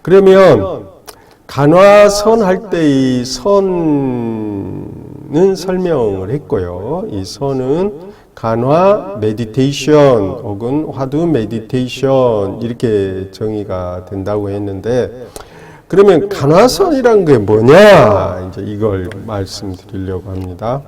그러면 간화선 할 때 이 선은 설명을 했고요. 이 선은 간화 메디테이션 혹은 화두 메디테이션 이렇게 정의가 된다고 했는데, 그러면 간화선이란 게 뭐냐? 이제 이걸 말씀드리려고 합니다.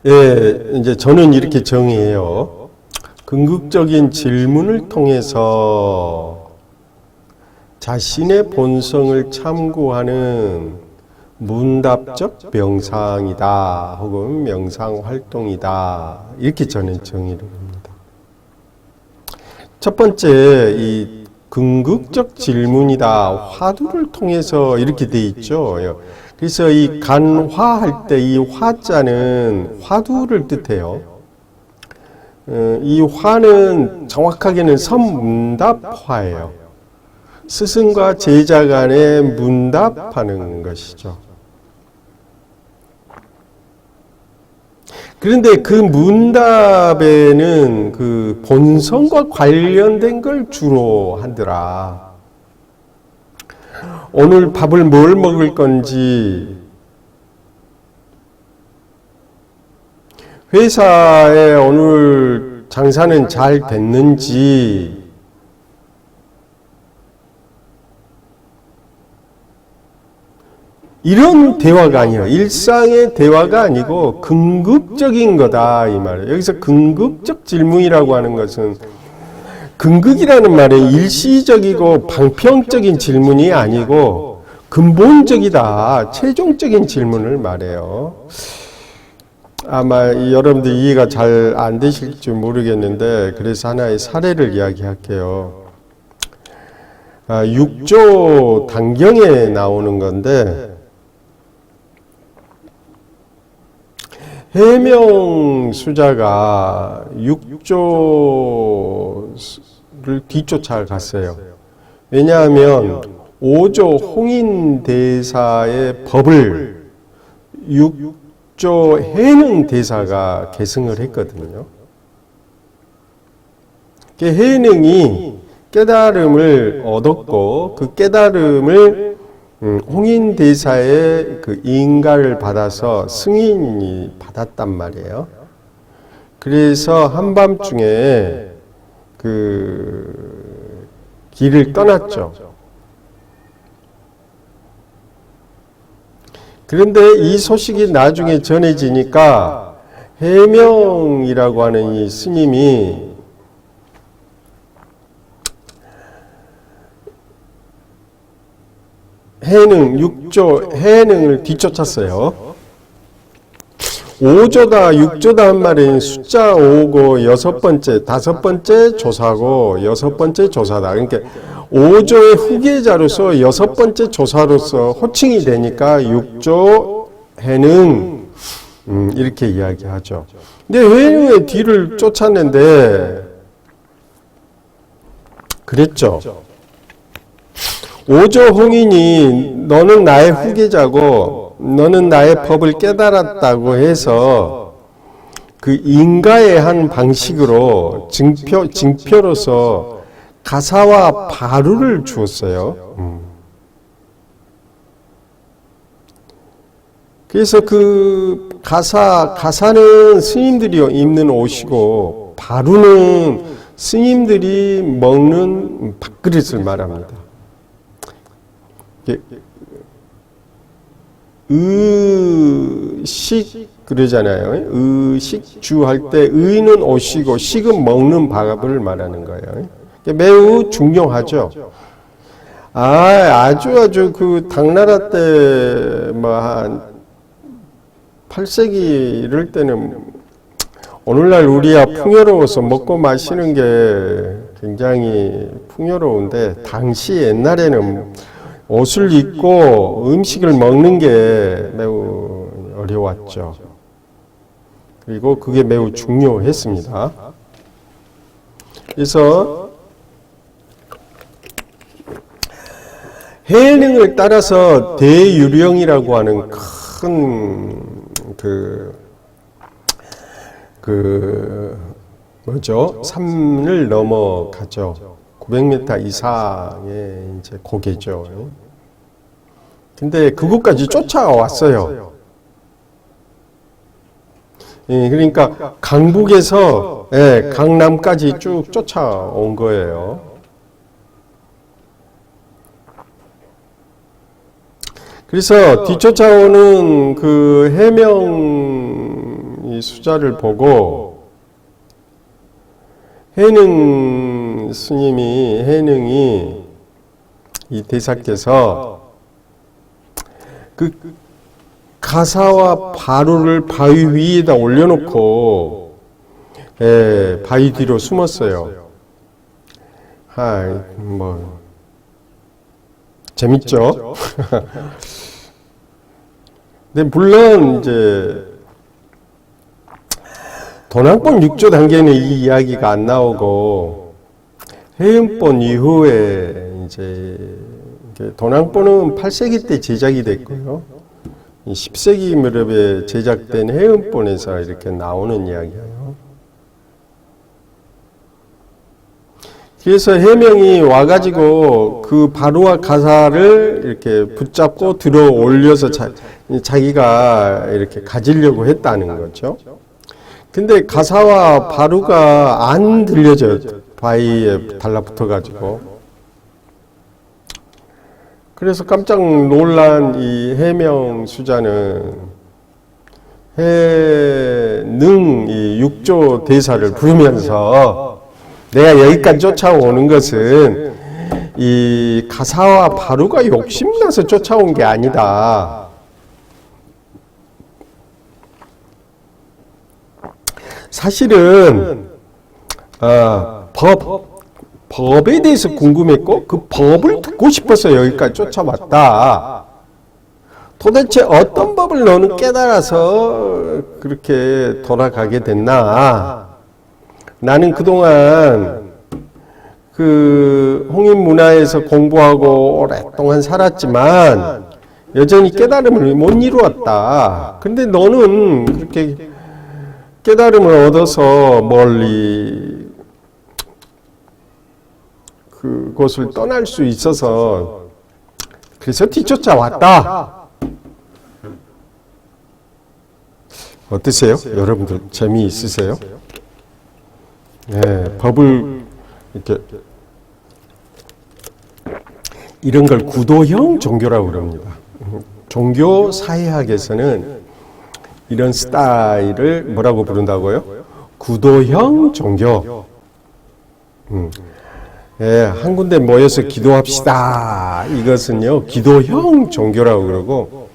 예, 이제 저는 이렇게 정의해요. 궁극적인 질문을 통해서 자신의 본성을 참고하는 문답적 명상이다, 혹은 명상 활동이다. 이렇게 저는 정의를 합니다. 첫 번째, 이 궁극적 질문이다. 화두를 통해서 이렇게 돼 있죠. 그래서 이 간화할 때 이 화자는 화두를 뜻해요. 이 화는 정확하게는 선문답화예요. 스승과 제자 간에 문답하는 것이죠. 그런데 그 문답에는 그 본성과 관련된 걸 주로 하더라. 오늘 밥을 뭘 먹을 건지, 회사에 오늘 장사는 잘 됐는지, 이런 대화가 아니에요. 일상의 대화가 아니고 궁극적인 거다 이 말이에요. 여기서 궁극적 질문이라고 하는 것은, 궁극이라는 말에 일시적이고 방평적인 질문이 아니고 근본적이다, 최종적인 질문을 말해요. 아마 여러분들 이해가 잘 안 되실지 모르겠는데, 그래서 하나의 사례를 이야기할게요. 6조 단경에 나오는 건데, 해명수자가 6조를 뒤쫓아 갔어요. 왜냐하면 5조 홍인대사의 법을 6조 해능대사가 계승을 했거든요. 해능이 깨달음을 얻었고, 그 깨달음을 홍인대사의 그 인가를 받아서 승인이 받았단 말이에요. 그래서 한밤중에 그 길을 떠났죠. 그런데 이 소식이 나중에 전해지니까 해명이라고 하는 이 스님이 해능, 6조 해능을 뒤쫓았어요. 5조다, 6조다 한 말은 숫자 5고 여섯 번째, 다섯 번째 조사고 여섯 번째 조사다. 그러니까 5조의 후계자로서 여섯 번째 조사로서 호칭이 되니까 6조 해능, 이렇게 이야기하죠. 근데 해능의 뒤를 쫓았는데 그랬죠. 5조 홍인이 너는 나의 후계자고 너는 나의 법을 깨달았다고 해서 그 인가의 한 방식으로 징표로서 가사와 바루를 주었어요. 그래서 그 가사는 스님들이 입는 옷이고 바루는 스님들이 먹는 밥그릇을 말합니다. 의식 그러잖아요. 의식주 할 때 의는 옷이고 식은 먹는 밥을 말하는 거예요. 매우 중요하죠. 아주 그 당나라 때 뭐 한 8세기 이럴 때는 오늘날 우리야 풍요로워서 먹고 마시는 게 굉장히 풍요로운데, 당시 옛날에는 옷을 입고 음식을 먹는 게 매우 어려웠죠. 그리고 그게 매우 중요했습니다. 그래서 해능을 따라서 대유령이라고 하는 큰 산을 넘어가죠. 900m 이상의 이제 고개죠. 근데 그곳까지 쫓아왔어요. 예, 그러니까 강북에서 강남까지 쭉 쫓아온 거예요. 그래서 뒤쫓아오는 그 해명 수자를 보고 해능이 이 대사께서 그 가사와 바루를 바위 위에다 올려놓고 바위 뒤로 숨었어요. 재밌죠? 근데 물론 이제 도난권 6조 단계는 이 이야기가 안 나오고 해운본 이후에 이제 도난권은 8세기 때 제작이 됐고요. 10세기 무렵에 제작된 해운본에서 이렇게 나오는 이야기예요. 그래서 해명이 와가지고 그 바루와 가사를 이렇게 붙잡고 들어 올려서 자기가 이렇게 가지려고 했다는 거죠. 근데 가사와 바루가 안 들려져요. 바위에 달라붙어가지고. 그래서 깜짝 놀란 이 해명 수자는 해능 이 6조 대사를 부르면서 내가 여기까지 쫓아오는 것은 이 가사와 바루가 욕심나서 쫓아온 게 아니다. 사실은 법에 대해서 궁금했고 그 법을 듣고 싶어서 여기까지 쫓아왔다. 도대체 어떤 법을 너는 깨달아서 그렇게 돌아가게 됐나? 나는 그동안 그 홍인 문화에서 공부하고 오랫동안 살았지만 여전히 깨달음을 못 이루었다. 근데 너는 그렇게 깨달음을 얻어서 멀리 그곳을 떠날 수 있어서 그래서 뒤쫓아왔다. 어떠세요? 여러분들 재미있으세요? 네, 법을 이렇게 이런 걸 구도형 종교라고 그럽니다. 종교 사회학에서는 이런 스타일을 뭐라고 부른다고요? 구도형 종교. 한 군데 모여서 기도합시다. 이것은요, 기도형 종교라고 그러고,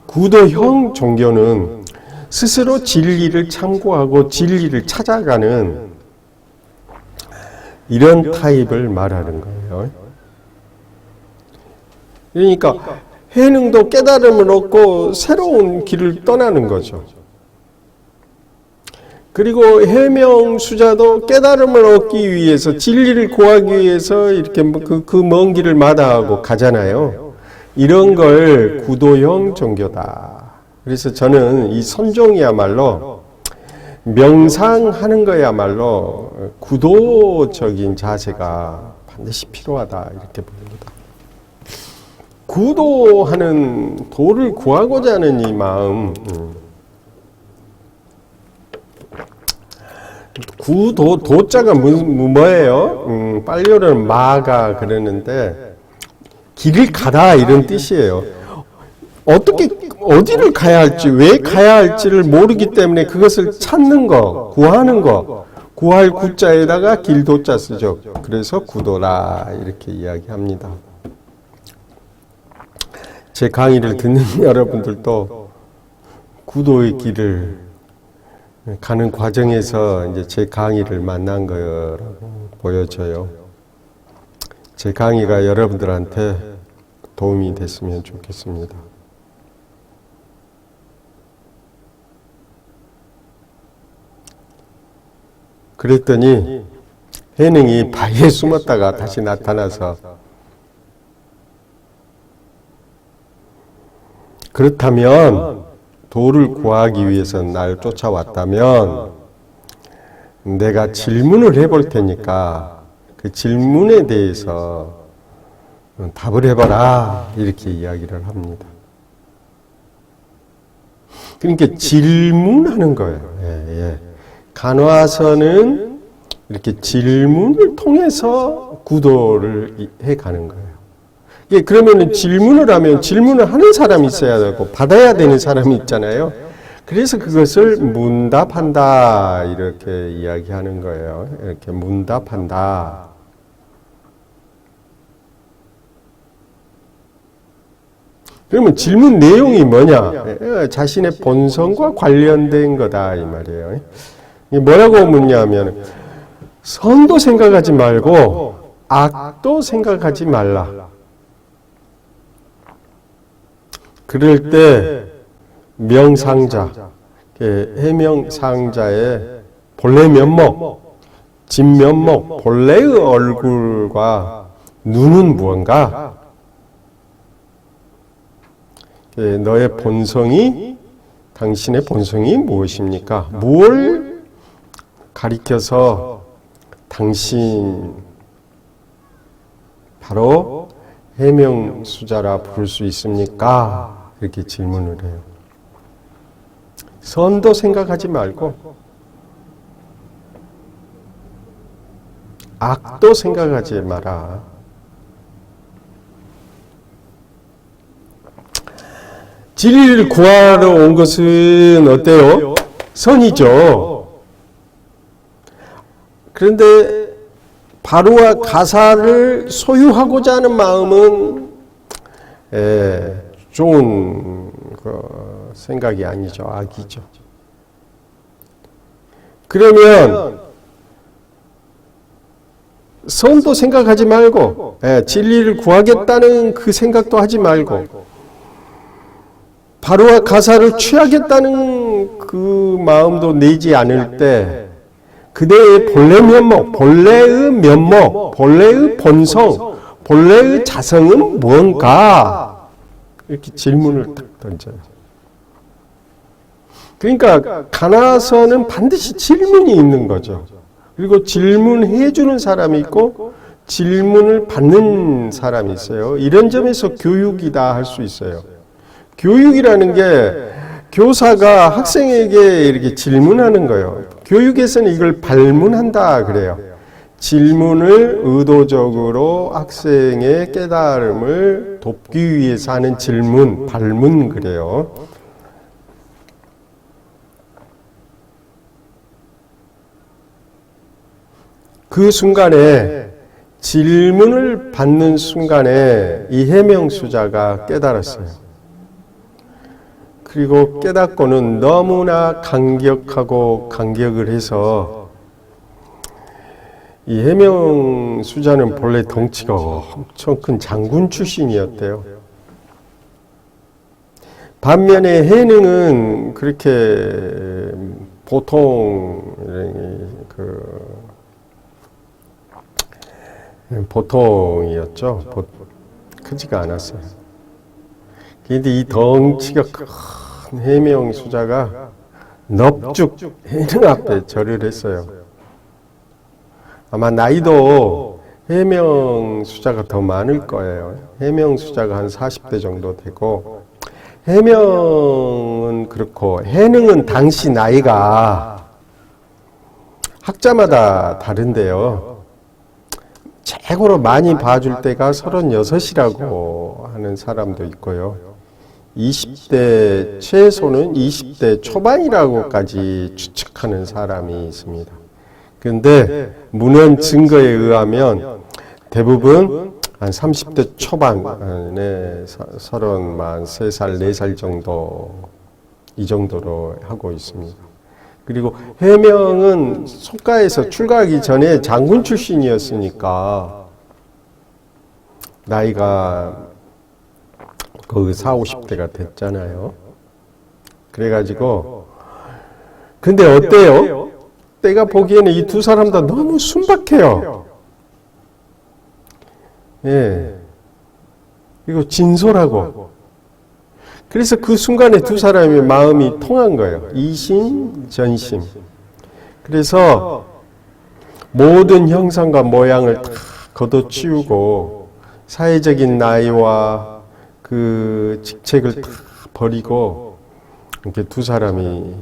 구도형 종교는 스스로 진리를 참고하고 진리를 찾아가는 이런 타입을 말하는 거예요. 그러니까 해능도 깨달음을 얻고 새로운 길을 떠나는 거죠. 그리고 해명수자도 깨달음을 얻기 위해서 진리를 구하기 위해서 이렇게 그 먼 길을 마다하고 가잖아요. 이런 걸 구도형 종교다. 그래서 저는 이 선종이야말로 명상하는 거야말로 구도적인 자세가 반드시 필요하다 이렇게 봅니다. 구도하는 도를 구하고자 하는 이 마음, 도자가 뭐예요? 빨리오는 마가 그러는데 길을 가다 이런 뜻이에요. 어디를 가야 할지, 왜 가야 할지를 모르기 때문에 그것을 찾는 거, 구하는 거, 구할 구자에다가 길도자 쓰죠. 그래서 구도라 이렇게 이야기합니다. 제 강의를 듣는 여러분들도 구도의 길을 가는 과정에서 이제 제 강의를 만난 거라고 보여져요. 제 강의가 여러분들한테 도움이 됐으면 좋겠습니다. 그랬더니 해능이 바위에 숨었다가 다시 나타나서 그렇다면 도를 구하기 위해서 날 쫓아왔다면 내가 질문을 해볼 테니까 그 질문에 대해서 답을 해봐라 이렇게 이야기를 합니다. 그러니까 질문하는 거예요. 간화서는 이렇게 질문을 통해서 구도를 해가는 거예요. 그러면 질문을 하면 질문을 하는 사람이 있어야 되고 받아야 되는 사람이 있잖아요. 그래서 그것을 문답한다 이렇게 이야기하는 거예요. 이렇게 문답한다. 그러면 질문 내용이 뭐냐? 자신의 본성과 관련된 거다 이 말이에요. 뭐라고 묻냐면 선도 생각하지 말고 악도 생각하지 말라. 그럴 때 명상자, 해명상자의 본래 면목, 진면목, 본래의 얼굴과 눈은 무언가? 너의 본성이, 당신의 본성이 무엇입니까? 뭘 가리켜서 당신 바로 해명수자라 부를 수 있습니까? 이렇게 질문을 해요. 선도 생각하지 말고 악도 생각하지 마라. 진리를 구하러 온 것은 어때요? 선이죠. 그런데 바로와 가사를 소유하고자 하는 마음은 좋은 생각이 아니죠. 악이죠. 그러면 선도 생각하지 말고 진리를 구하겠다는 그 생각도 하지 말고 바로와 가사를 취하겠다는 그 마음도 내지 않을 때 그대의 본래 면목, 본래의 면목, 본래의 본성, 본래의 자성은 무언가? 이렇게 질문을 딱 던져요. 그러니까 가나서는 반드시 질문이 있는 거죠. 그리고 질문해 주는 사람이 있고 질문을 받는 사람이 있어요. 이런 점에서 교육이다 할 수 있어요. 교육이라는 게 교사가 학생에게 이렇게 질문하는 거예요. 교육에서는 이걸 발문한다 그래요. 질문을 의도적으로 학생의 깨달음을 돕기 위해서 하는 질문, 발문 그래요. 그 순간에 질문을 받는 순간에 이 해명수자가 깨달았어요. 그리고 깨닫고는 너무나 감격을 해서 이 해명수자는 본래 덩치가 엄청 큰 장군 출신이었대요. 반면에 해능은 그렇게 보통이었죠. 크지가 않았어요. 그런데 이 덩치가 큰 해명수자가 넙죽 해능 앞에 절을 했어요. 아마 나이도 해명수자가 더 많을 거예요. 해명수자가 한 40대 정도 되고 해명은 그렇고 해능은 당시 나이가 학자마다 다른데요. 최고로 많이 봐줄 때가 36이라고 하는 사람도 있고요. 20대 최소는 20대 초반이라고까지 추측하는 사람이 있습니다. 그런데 문헌 증거에 의하면 대부분 한 30대 초반에 33살, 4살 정도 이 정도로 하고 있습니다. 그리고 해명은 속가에서 출가하기 전에 장군 출신이었으니까 나이가 거의 40, 50대가 됐잖아요. 그래가지고 근데 어때요? 내가 보기에는 이 두 사람 다 너무 순박해요. 그리고 진솔하고 그래서 그 순간에 두 사람의 마음이 통한 거예요. 이심, 전심. 그래서 모든 형상과 모양을 다 걷어치우고 사회적인 나이와 그 직책을 다 버리고 이렇게 두 사람이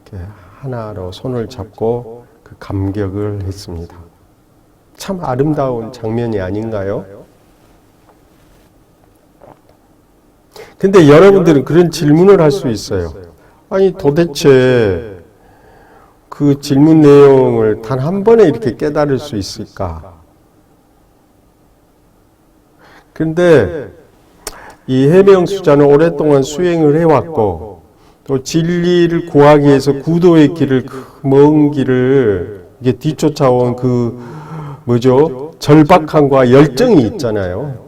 이렇게 하나로 손을 잡고 그 감격을 했습니다. 참 아름다운 장면이 아닌가요? 근데 여러분들은 그런 질문을 할 수 있어요. 아니 도대체 그 질문 내용을 단 한 번에 이렇게 깨달을 수 있을까? 근데 이 해명수자는 오랫동안 수행을 해왔고 또 진리를 구하기 위해서 구도의 길을 먼 길을 이게 뒤쫓아온 그 절박함과 열정이 있잖아요.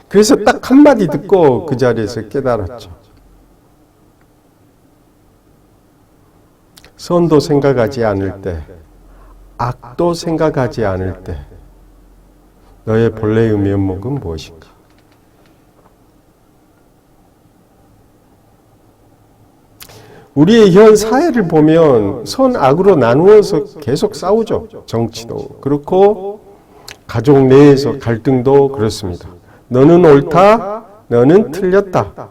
그래서 딱 한마디 듣고 그 자리에서 깨달았죠. 선도 생각하지 않을 때, 악도 생각하지 않을 때 너의 본래의 면목은 무엇인가? 우리의 현 사회를 보면 선, 악으로 나누어서 계속 싸우죠. 정치도 그렇고 가족 내에서 갈등도 그렇습니다. 너는 옳다, 너는 틀렸다.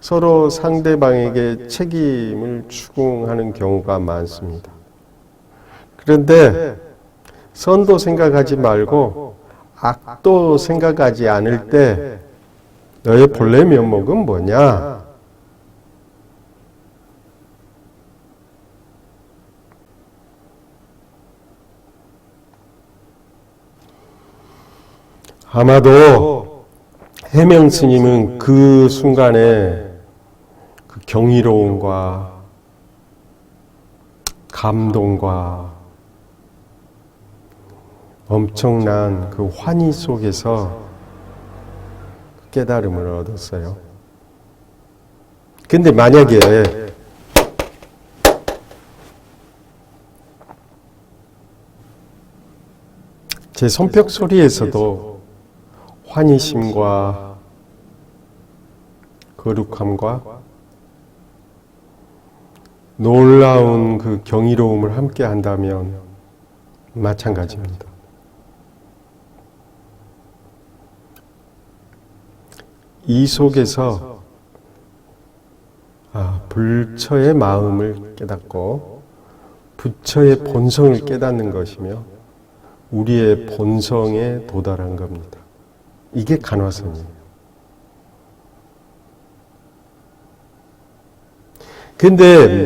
서로 상대방에게 책임을 추궁하는 경우가 많습니다. 그런데 선도 생각하지 말고 악도 생각하지 않을 때 너의 본래 면목은 뭐냐? 아마도 해명 스님은 그 순간에 그 경이로움과 감동과 엄청난 그 환희 속에서 깨달음을 얻었어요. 근데 만약에 제 손뼉 소리에서도 환희심과 거룩함과 놀라운 그 경이로움을 함께 한다면 마찬가지입니다. 이 속에서 불처의 마음을 깨닫고 부처의 본성을 깨닫는 것이며 우리의 본성에 도달한 겁니다. 이게 간화선이에요. 근데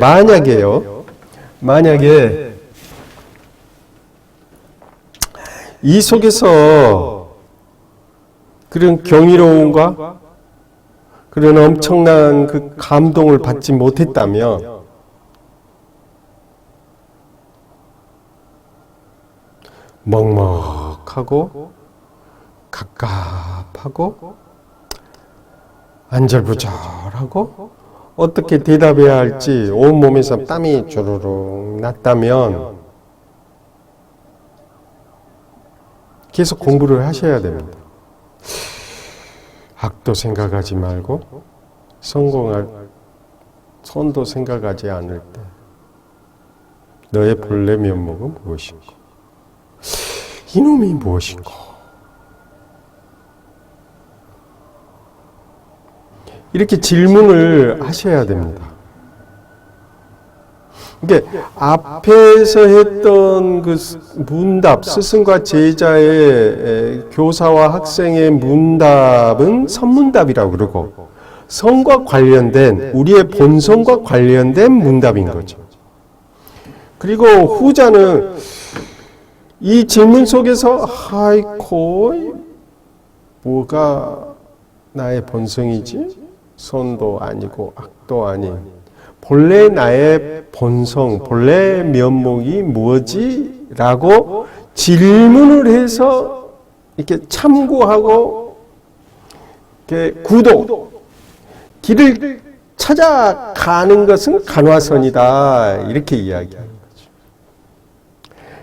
만약에 이 속에서 그런 경이로움과 그런 엄청난 그 감동을 받지 못했다면 먹먹하고 갑갑하고 안절부절하고 어떻게 대답해야 할지 온몸에서 땀이 주르륵 났다면 계속 공부를 하셔야 됩니다. 악도 생각하지 말고 성공할 선도 생각하지 않을 때 너의 본래 면목은 무엇인가? 이놈이 무엇인가? 이렇게 질문을 하셔야 됩니다. 이게 앞에서 했던 그 문답, 스승과 제자의 교사와 학생의 문답은 선문답이라고 그러고 성과 관련된 우리의 본성과 관련된 문답인 거죠. 그리고 후자는 이 질문 속에서 아이고 뭐가 나의 본성이지? 선도 아니고 악도 아닌 본래 나의 본성, 본래 면목이 뭐지? 라고 질문을 해서 이렇게 참고하고 이렇게 길을 찾아가는 것은 간화선이다. 이렇게 이야기하는 거죠.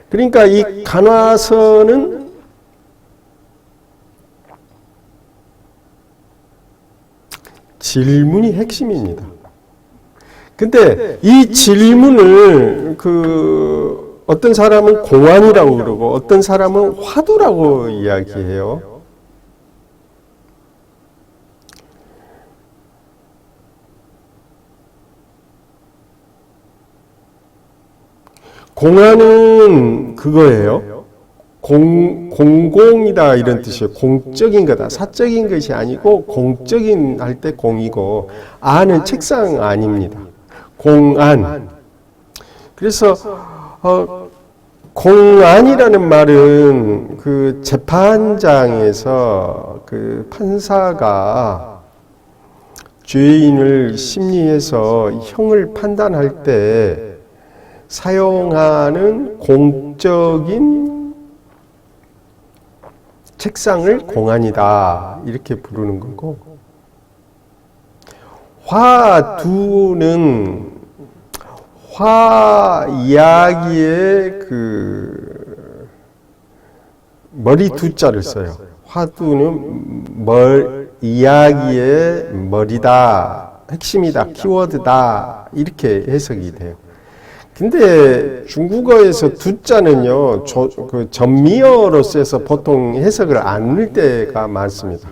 그러니까 이 간화선은 질문이 핵심입니다. 근데 이 질문을 어떤 사람은 공안이라고 그러고 어떤 사람은 화두라고 이야기해요. 공안은 그거예요. 공공이다 이런 뜻이에요. 공적인 거다. 사적인 것이 아니고 공적인 할 때 공이고, 안은 책상 안입니다. 공안. 그래서 공안이라는 말은 그 재판장에서 그 판사가 죄인을 심리해서 형을 판단할 때 사용하는 공적인 책상을 공안이다 이렇게 부르는 거고, 화두는 화 이야기의 머리 두자를 써요. 화두는 이야기의 머리다, 핵심이다, 키워드다 이렇게 해석이 돼요. 근데 중국어에서 두자는요, 전미어로 써서 보통 해석을 안 할 때가 많습니다.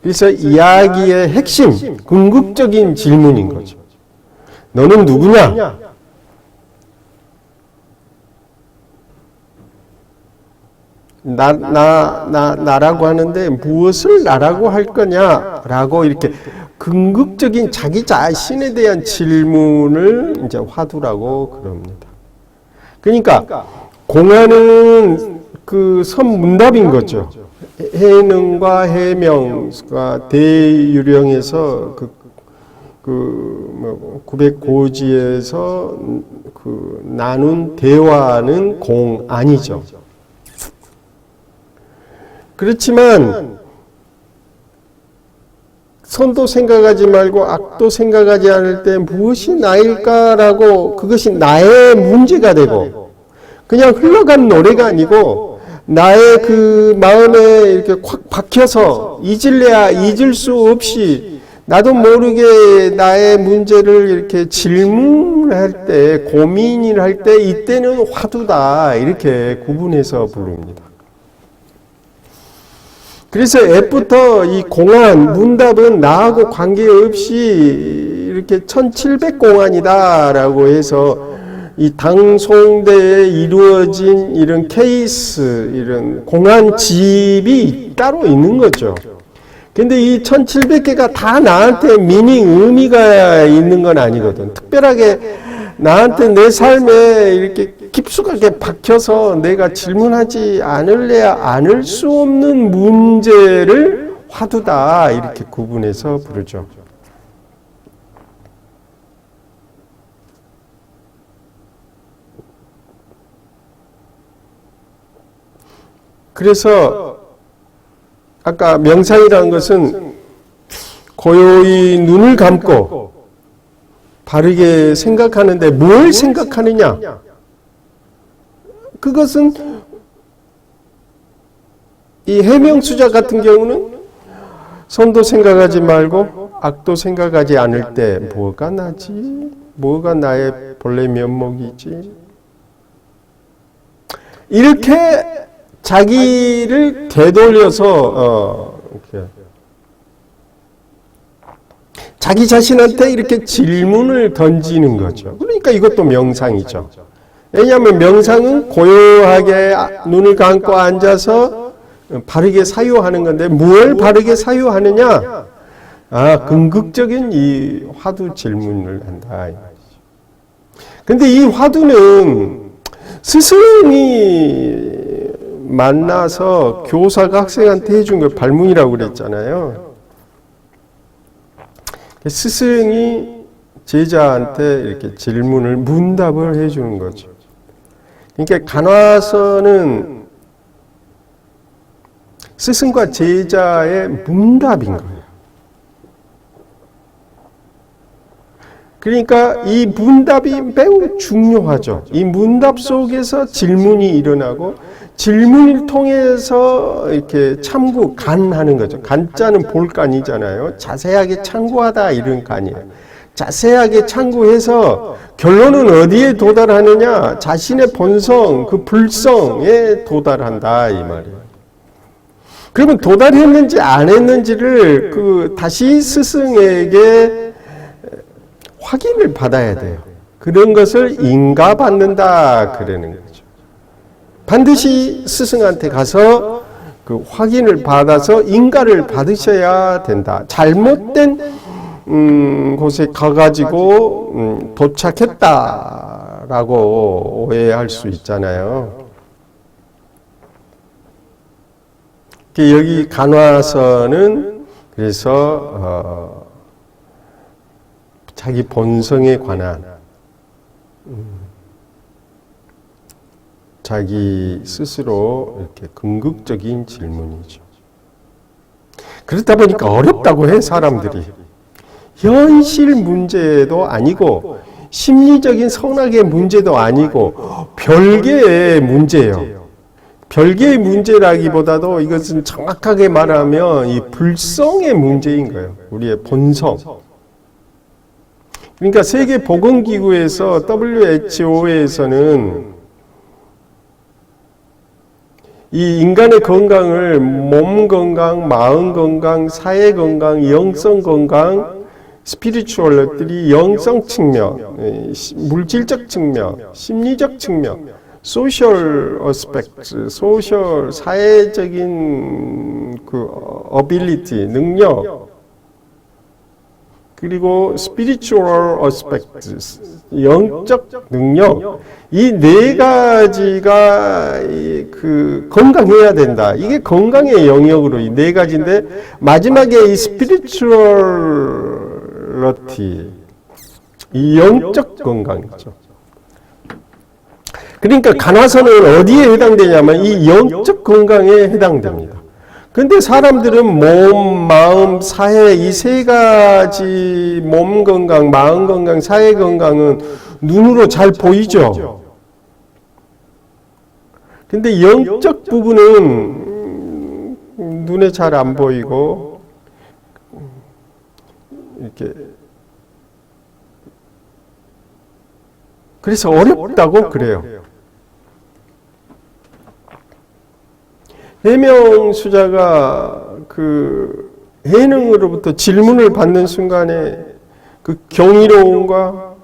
그래서 이야기의 핵심, 궁극적인 질문인 거죠. 너는 누구냐? 나라고 하는데 무엇을 나라고 할 거냐? 라고 이렇게 궁극적인 자기 자신에 대한 질문을 이제 화두라고 그럽니다. 그러니까 공안은 그 선문답인 거죠. 해능과 해명과 대유령에서 900고지에서 나눈 대화는 공안이죠. 그렇지만 선도 생각하지 말고 악도 생각하지 않을 때 무엇이 나일까라고, 그것이 나의 문제가 되고 그냥 흘러간 노래가 아니고 나의 그 마음에 이렇게 콱 박혀서 잊을래야 잊을 수 없이 나도 모르게 나의 문제를 이렇게 질문할 때, 고민을 할 때, 이때는 화두다 이렇게 구분해서 부릅니다. 그래서 애부터 이 공안, 문답은 나하고 관계없이 이렇게 1700공안이다 라고 해서 이 당송대에 이루어진 이런 케이스, 이런 공안집이 따로 있는 거죠. 근데 이 1700개가 다 나한테 의미가 있는 건 아니거든. 특별하게 나한테 내 삶에 이렇게 깊숙하게 박혀서 내가 질문하지 않을래야 않을 수 없는 문제를 화두다 이렇게 구분해서 부르죠. 그래서 아까 명상이라는 것은 고요히 눈을 감고 바르게 생각하는데 뭘 생각하느냐? 그것은 이 해명수자 같은 경우는 선도 생각하지 말고 악도 생각하지 않을 때 뭐가 나지? 뭐가 나의 본래 면목이지? 이렇게 자기를 되돌려서 이렇게 자기 자신한테 이렇게 질문을 던지는 거죠. 그러니까 이것도 명상이죠. 왜냐하면 명상은 고요하게 눈을 감고 앉아서 바르게 사유하는 건데 뭘 바르게 사유하느냐? 궁극적인 이 화두 질문을 한다. 근데 이 화두는 스승이 만나서 교사가 학생한테 해준 걸 발문이라고 그랬잖아요. 스승이 제자한테 이렇게 질문을, 문답을 해주는 거죠. 그러니까 간화서는 스승과 제자의 문답인 거예요. 그러니까 이 문답이 매우 중요하죠. 이 문답 속에서 질문이 일어나고 질문을 통해서 이렇게 참고 간하는 거죠. 간자는 볼 간이잖아요. 자세하게 참고하다 이런 간이에요. 자세하게 참고해서 결론은 어디에 도달하느냐? 자신의 본성, 그 불성에 도달한다 이 말이에요. 그러면 도달했는지 안 했는지를 다시 스승에게 확인을 받아야 돼요. 그런 것을 인가받는다 그러는 거죠. 반드시 스승한테 가서 그 확인을 받아서 인가를 받으셔야 된다. 잘못된 곳에 가가지고 도착했다라고 오해할 수 있잖아요. 여기 간화서는 그래서 자기 본성에 관한 자기 스스로 이렇게 궁극적인 질문이죠. 그렇다 보니까 어렵다고 해 사람들이. 현실 문제도 아니고 심리적인 선악의 문제도 아니고 별개의 문제예요. 별개의 문제라기보다도 이것은 정확하게 말하면 이 불성의 문제인 거예요. 우리의 본성. 그러니까 세계보건기구에서 WHO에서는 이 인간의 건강을 몸 건강, 마음 건강, 사회 건강, 영성 건강, 스피리추얼들이 영성 측면, 물질적 측면, 심리적 측면, 소셜 어스펙트, 소셜 사회적인 그 어빌리티, 능력, 그리고 스피리추얼 어스펙트, 영적 능력, 이 네 가지가 그 건강해야 된다. 이게 건강의 영역으로 이 네 가지인데 마지막에 이 스피리추얼러티, 이 영적 건강이죠. 그러니까 간화서는 어디에 해당되냐면 이 영적 건강에 해당됩니다. 근데 사람들은 몸, 마음, 사회 이 세 가지 몸 건강, 마음 건강, 사회 건강은 눈으로 잘 보이죠. 근데 영적 부분은 눈에 잘 안 보이고 이렇게 그래서 어렵다고 그래요. 해명수자가 그 해능으로부터 질문을 받는 순간에 그 경이로움과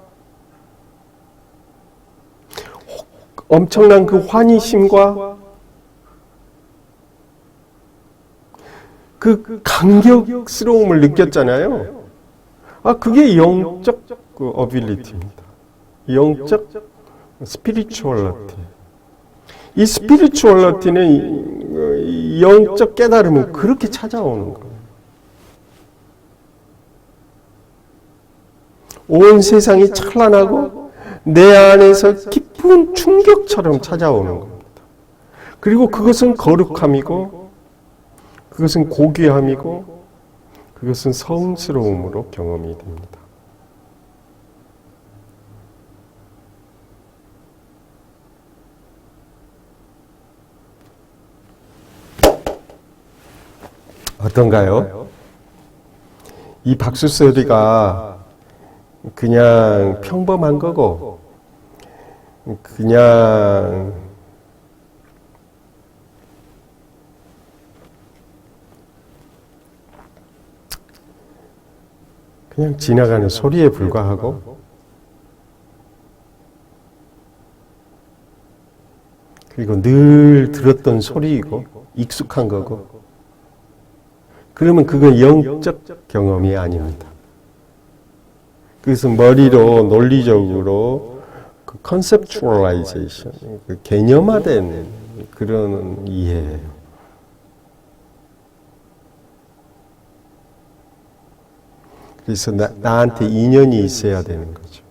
엄청난 그 환희심과 그 감격스러움을 느꼈잖아요. 그게 영적 그 어빌리티입니다. 영적 스피리추얼러티. 이 스피리추얼러티는 영적 깨달음은 그렇게 찾아오는 거예요. 온 세상이 찬란하고 내 안에서 깊은 충격처럼 찾아오는 겁니다. 그리고 그것은 거룩함이고 그것은 고귀함이고 그것은 성스러움으로 경험이 됩니다. 어떤가요? 이 박수 소리가 그냥 평범한 거고 그냥 지나가는 소리에 불과하고 그리고 늘 들었던 소리이고 익숙한 거고 그러면 그건 영적 경험이 아닙니다. 그것은 머리로 논리적으로 그 컨셉추얼라이제이션, 그 개념화된 그런 이해예요. 그래서 나한테 인연이 있어야 되는 거죠.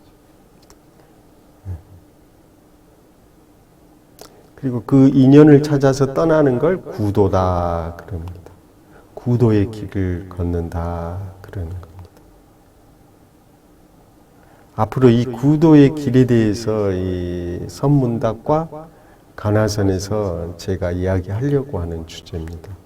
그리고 그 인연을 찾아서 떠나는 걸 구도다 그럽니다. 구도의 길을 걷는다 그러는 겁니다. 앞으로 이 구도의 길에 대해서 이 선문답과 가나선에서 제가 이야기하려고 하는 주제입니다.